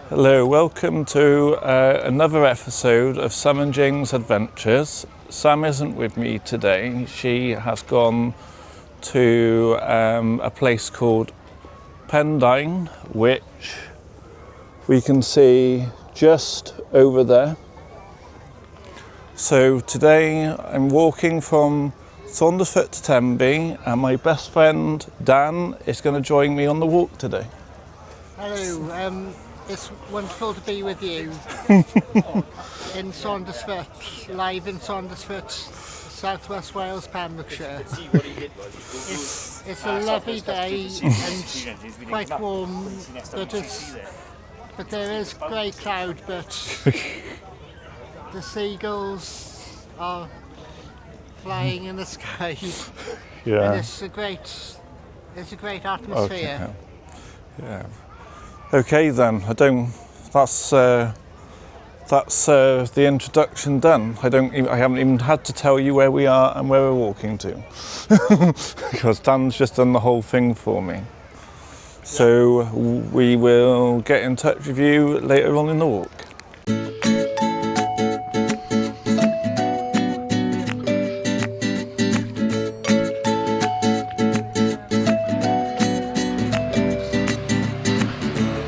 Hello, welcome to another episode of Sam and Jane's Adventures. Sam isn't with me today. She has gone to a place called Tenby, which we can see just over there. So today I'm walking from Saundersfoot to Tenby, and my best friend Dan is going to join me on the walk today. Hello, it's wonderful to be with you in Saundersfoot, live in Saundersfoot, Southwest Wales, Pembrokeshire. It's a lovely day and quite warm, but there is grey cloud, but the seagulls are flying in the sky. Yeah. And it's a great atmosphere. Okay. Yeah. Okay then. That's the introduction done. I haven't even had to tell you where we are and where we're walking to, because Dan's just done the whole thing for me. So we will get in touch with you later on in the walk.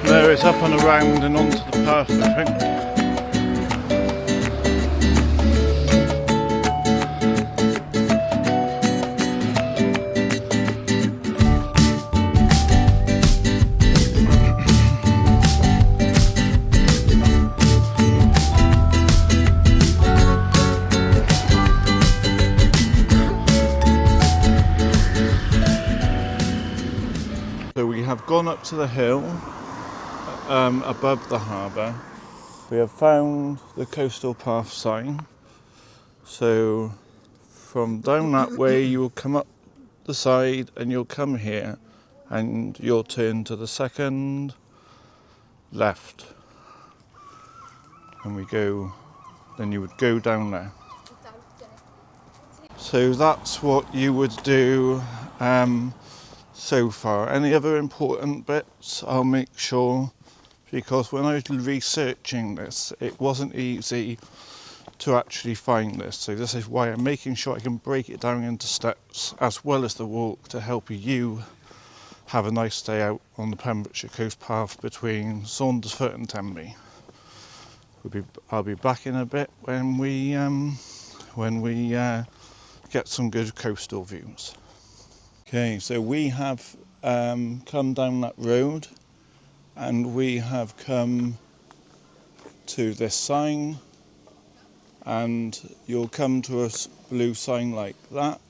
There it's up and around and onto the path, I think. So we have gone up to the hill above the harbour. We have found the coastal path sign. So from down that way you will come up the side and you'll come here and you'll turn to the second left. And then you would go down there. So that's what you would do so far. Any other important bits I'll make sure, because when I was researching this it wasn't easy to actually find this, so this is why I'm making sure I can break it down into steps as well as the walk to help you have a nice day out on the Pembrokeshire coast path between Saundersfoot and Tenby. I'll be back in a bit when we get some good coastal views. Okay, so we have come down that road and we have come to this sign, and you'll come to a blue sign like that.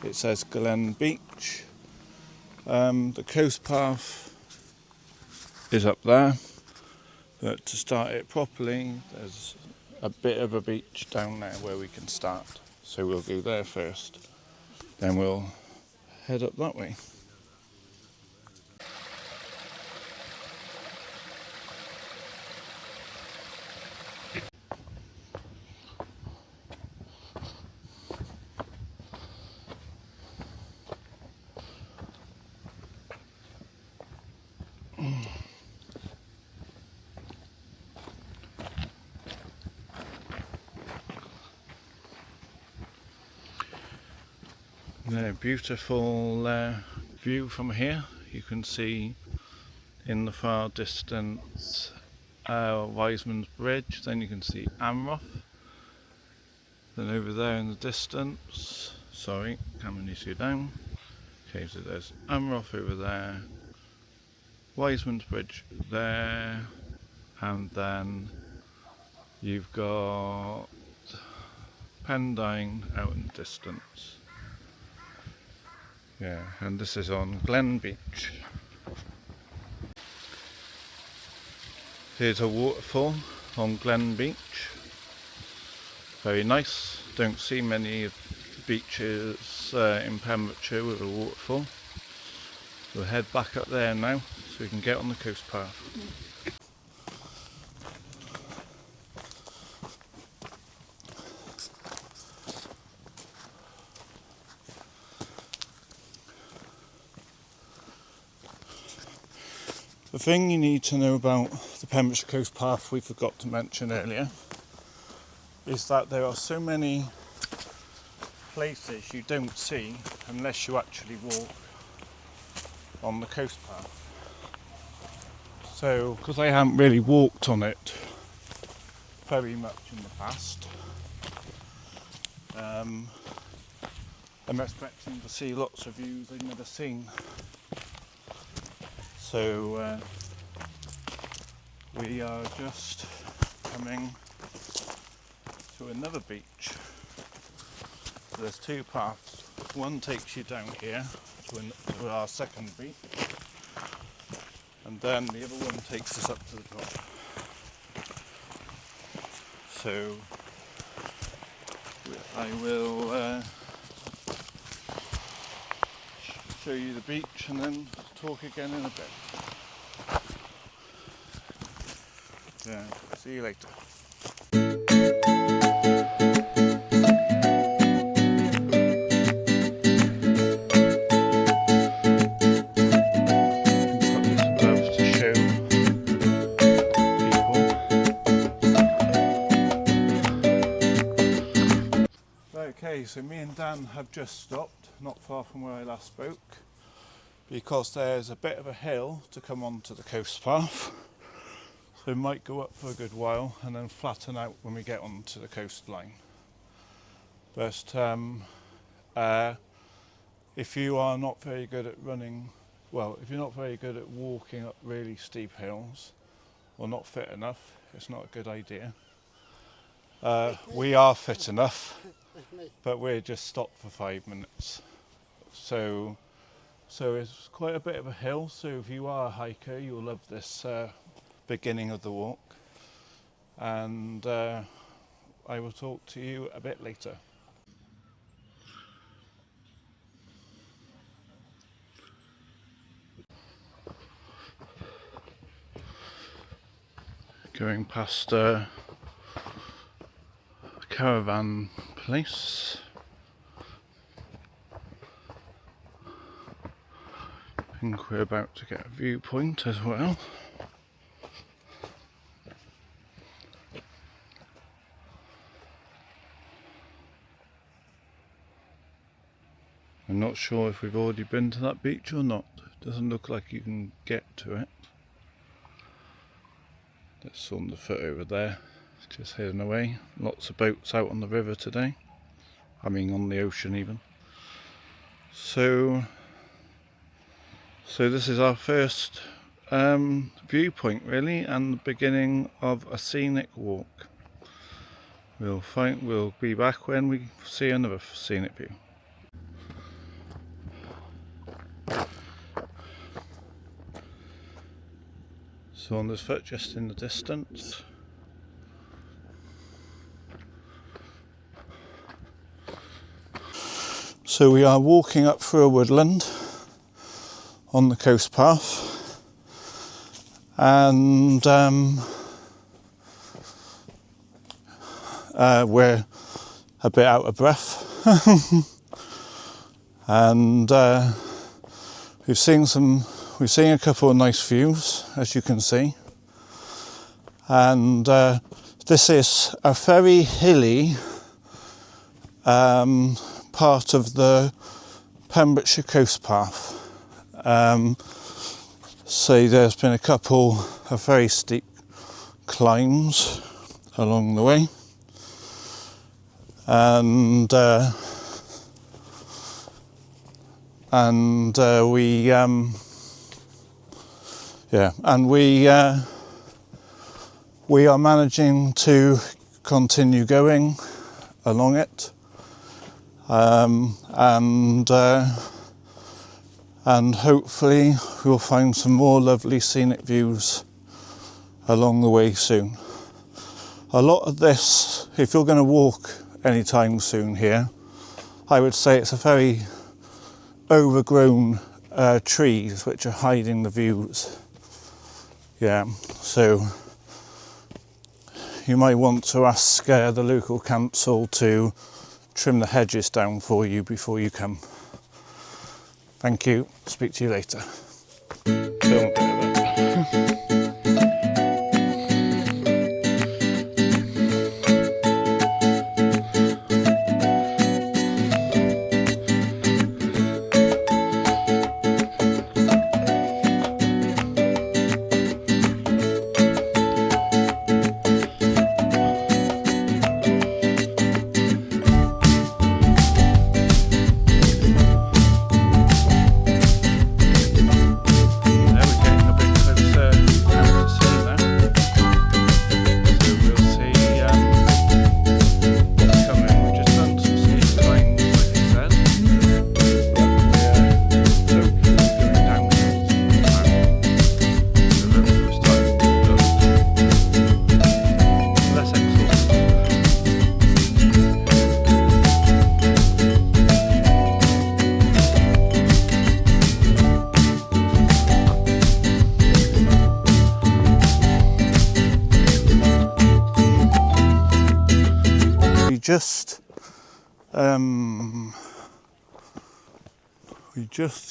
It says Glen, Beech. The coast path is up there, but to start it properly there's a bit of a beach down there where we can start. So we'll go there first, then we'll head up that way. A beautiful view from here. You can see in the far distance Wiseman's Bridge, then you can see Amroth, then over there in the distance, sorry, camera needs to go down. Okay, so there's Amroth over there, Wiseman's Bridge there, and then you've got Tenby out in the distance. Yeah, and this is on Glen Beech. Here's a waterfall on Glen Beech. Very nice. Don't see many beaches in Pembrokeshire with a waterfall. We'll head back up there now so we can get on the coast path. The thing you need to know about the the Pembrokeshire Coast Path we forgot to mention earlier is that there are so many places you don't see unless you actually walk on the coast path. So, because I haven't really walked on it very much in the past, I'm expecting to see lots of views I've never seen. So we are just coming to another beach. So there's two paths. One takes you down here to our second beach, and then the other one takes us up to the top. So I will show you the beach and then talk again in a bit. Yeah, see you later. Okay, so me and Dan have just stopped, not far from where I last spoke, because there's a bit of a hill to come onto the coast path. So we might go up for a good while and then flatten out when we get onto the coastline. But if you are not very good at running, well, if you're not very good at walking up really steep hills, or not fit enough, it's not a good idea. We are fit enough, but we're just stopped for 5 minutes. So it's quite a bit of a hill, so if you are a hiker, you'll love this beginning of the walk. And I will talk to you a bit later. Going past a caravan place. I think we're about to get a viewpoint as well. I'm not sure if we've already been to that beach or not. It doesn't look like you can get to it. There's Saundersfoot over there, just heading away. Lots of boats out on the river today. I mean on the ocean even. So this is our first viewpoint really, and the beginning of a scenic walk. We'll be back when we see another scenic view. Saundersfoot just in the distance. So we are walking up through a woodland on the coast path, and we're a bit out of breath and we've seen a couple of nice views, as you can see, and this is a very hilly part of the Pembrokeshire coast path. So there's been a couple of very steep climbs along the way, and we are managing to continue going along it, and hopefully we'll find some more lovely scenic views along the way soon. A lot of this, if you're going to walk anytime soon here, I would say it's a very overgrown trees which are hiding the views. Yeah, so you might want to ask the local council to trim the hedges down for you before you come. Thank you, speak to you later. Film a bit of it.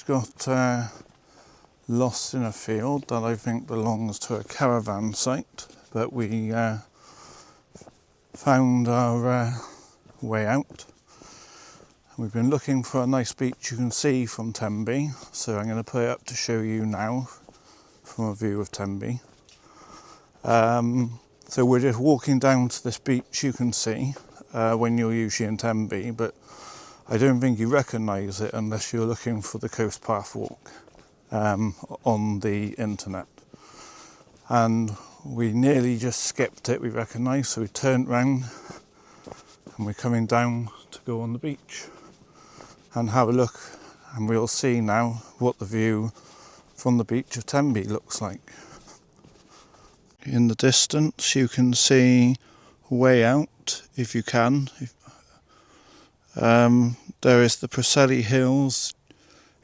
got lost in a field that I think belongs to a caravan site, but we found our way out. We've been looking for a nice beach you can see from Tenby, so I'm going to put it up to show you now from a view of Tenby. So we're just walking down to this beach you can see when you're usually in Tenby, but I don't think you recognise it unless you're looking for the Coast Path Walk on the internet. And we nearly just skipped it, we recognise, so we turned round and we're coming down to go on the beach and have a look, and we'll see now what the view from the beach of Tenby looks like. In the distance you can see way out, if you can. There is the Pritty Hills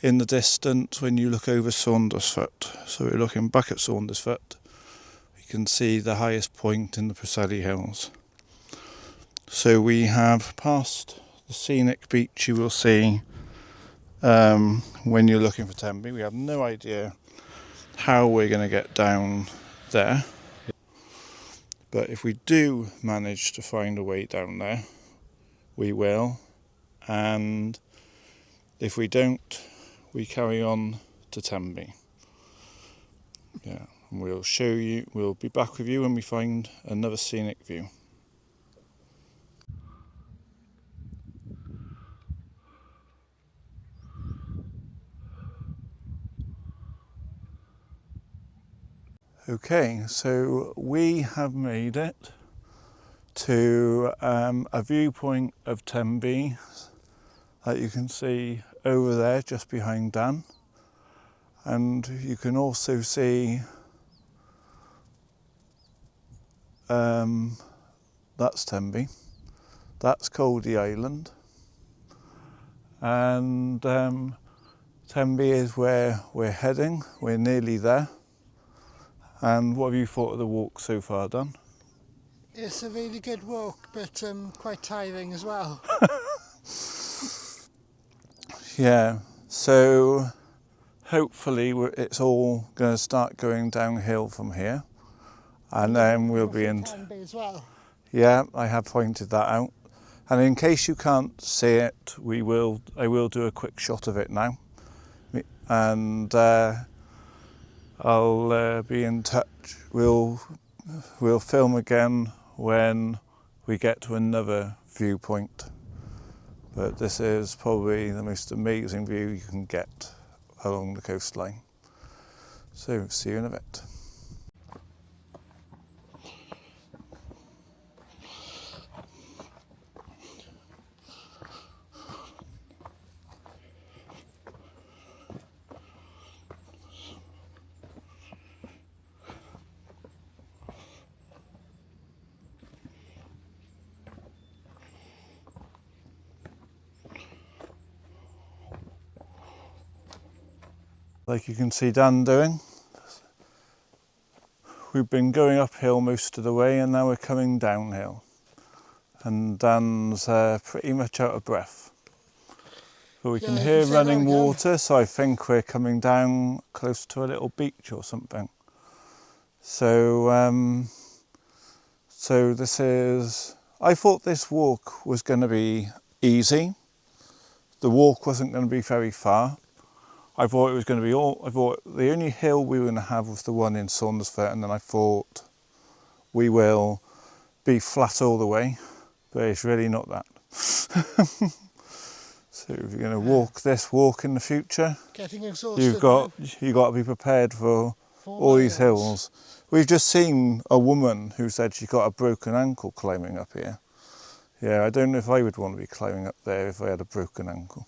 in the distance when you look over Saundersfoot. So we're looking back at Saundersfoot. You can see the highest point in the Pritty Hills. So we have passed the scenic beach you will see when you're looking for Tenby. We have no idea how we're going to get down there. But if we do manage to find a way down there, we will. And if we don't, we carry on to Tenby. Yeah, and we'll be back with you when we find another scenic view. Okay, so we have made it to a viewpoint of Tenby that you can see over there just behind Dan, and you can also see that's Tenby, that's Cody Island, and Tenby is where we're heading. We're nearly there. And what have you thought of the walk so far, Dan? It's a really good walk, but quite tiring as well. Yeah, so hopefully it's all going to start going downhill from here, and then we'll be in Tenby as well. Yeah, I have pointed that out, and in case you can't see it, I will do a quick shot of it now, and I'll be in touch. We'll film again when we get to another viewpoint. But this is probably the most amazing view you can get along the coastline. So, see you in a bit. Like you can see Dan doing, we've been going uphill most of the way and now we're coming downhill, and Dan's pretty much out of breath, but we can hear running water, so I think we're coming down close to a little beach or something. So so this is, I thought this walk was going to be easy. The walk wasn't going to be very far. I thought it was going to be I thought the only hill we were going to have was the one in Saundersfoot, and then I thought we will be flat all the way, but it's really not that. So if you're going to walk this walk in the future, Getting exhausted. you've got to be prepared for all these hills. We've just seen a woman who said she got a broken ankle climbing up here. Yeah, I don't know if I would want to be climbing up there if I had a broken ankle.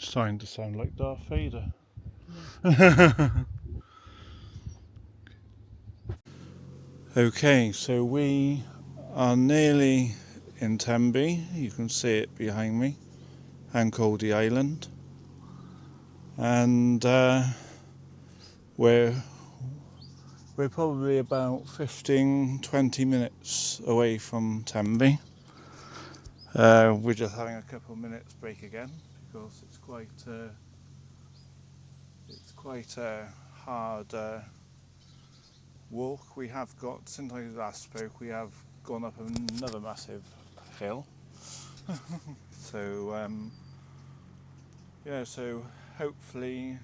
Starting to sound like Darth Vader. Okay, so we are nearly in Tenby. You can see it behind me, Ancoldy Island, and we're probably about 15-20 minutes away from Tenby. We're just having a couple of minutes break again because it's quite a hard walk. We have got, since I last spoke, we have gone up another massive hill. So yeah, so hopefully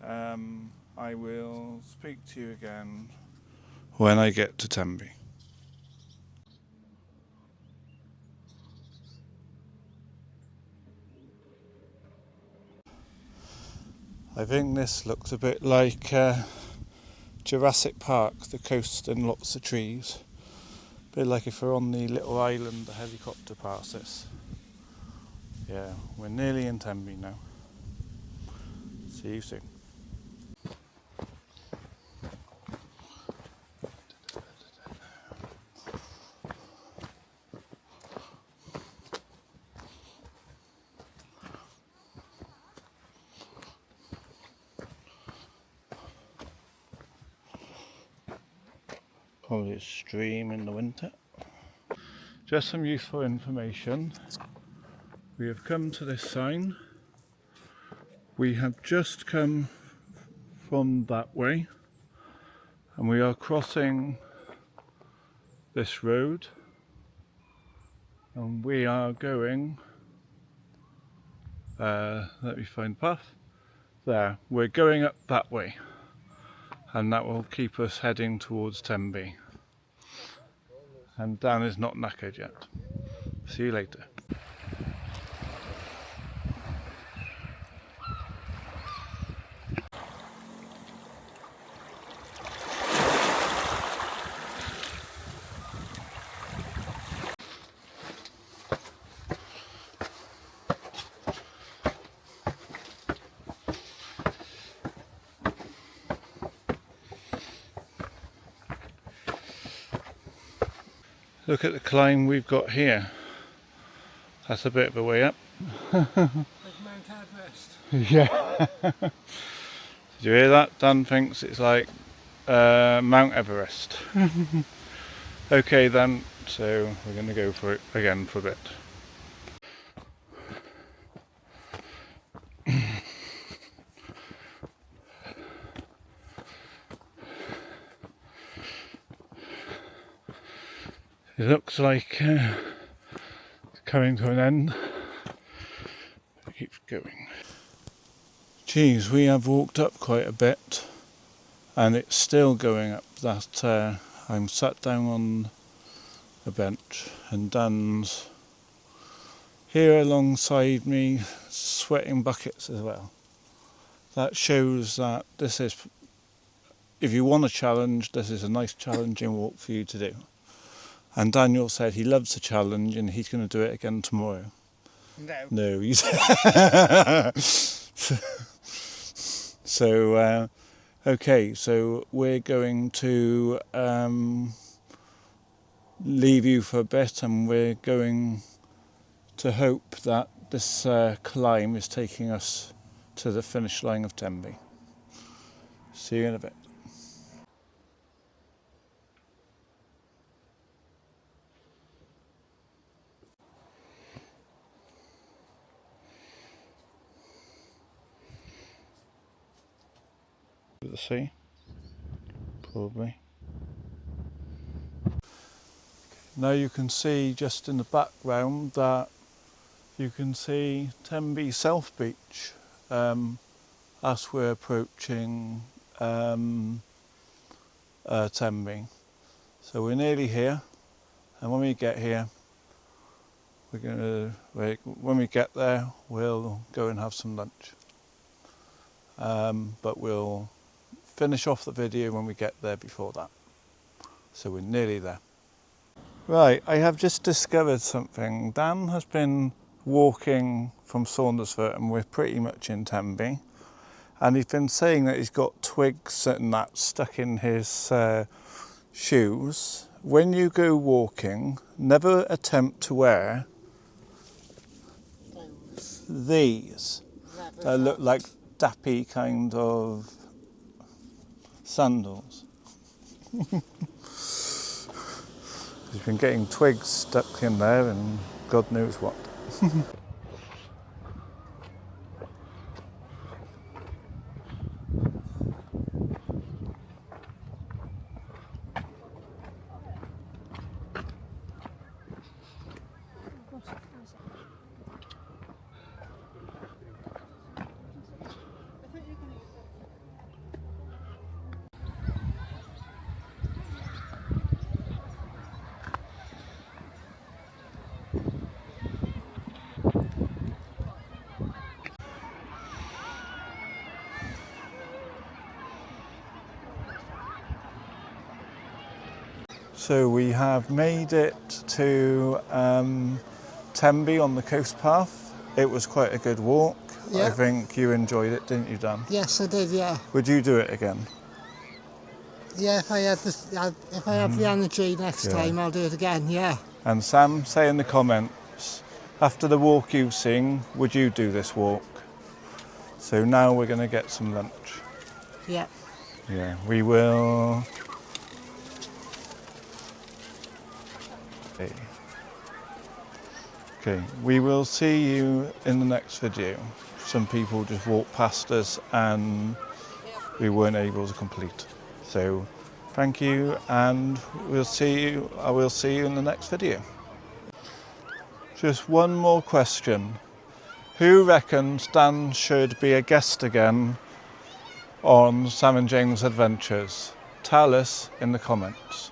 I will speak to you again when I get to Tenby. I think this looks a bit like Jurassic Park, the coast and lots of trees. A bit like if we're on the little island the helicopter passes. Yeah, we're nearly in Tenby now. See you soon. Probably a stream in the winter. Just some useful information. We have come to this sign. We have just come from that way and we are crossing this road and we are going, let me find the path, there, we're going up that way and that will keep us heading towards Tenby. And Dan is not knackered yet. See you later. Look at the climb we've got here. That's a bit of a way up. Like Mount Everest. Yeah. Did you hear that? Dan thinks it's like Mount Everest. Okay then, so we're going to go for it again for a bit. It looks like it's coming to an end. It keeps going. Geez, we have walked up quite a bit and it's still going up. That I'm sat down on a bench and Dan's here alongside me sweating buckets as well. That shows that this is, if you want a challenge, this is a nice challenging walk for you to do. And Daniel said he loves a challenge and he's going to do it again tomorrow. No, he said. So, okay, so we're going to leave you for a bit and we're going to hope that this climb is taking us to the finish line of Tenby. See you in a bit. The sea, probably. Now you can see just in the background that you can see Tenby South Beach as we're approaching Tenby. So we're nearly here, and when we get here, when we get there, we'll go and have some lunch. But we'll finish off the video when we get there before that. So we're nearly there. Right, I have just discovered something. Dan has been walking from Saundersfoot, and we're pretty much in Tenby. And he's been saying that he's got twigs and that stuck in his shoes. When you go walking, never attempt to wear these. They look like dappy kind of sandals. He's been getting twigs stuck in there and God knows what. So we have made it to Tenby on the coast path. It was quite a good walk. Yeah. I think you enjoyed it, didn't you, Dan? Yes, I did, yeah. Would you do it again? Yeah, if I have the energy next time, I'll do it again, yeah. And Sam, say in the comments, after the walk you've seen, would you do this walk? So now we're going to get some lunch. Yeah. Yeah, we will. Okay, we will see you in the next video. Some people just walked past us and we weren't able to complete. So thank you, and I will see you in the next video. Just one more question. Who reckons Dan should be a guest again on Sam and James Adventures? Tell us in the comments.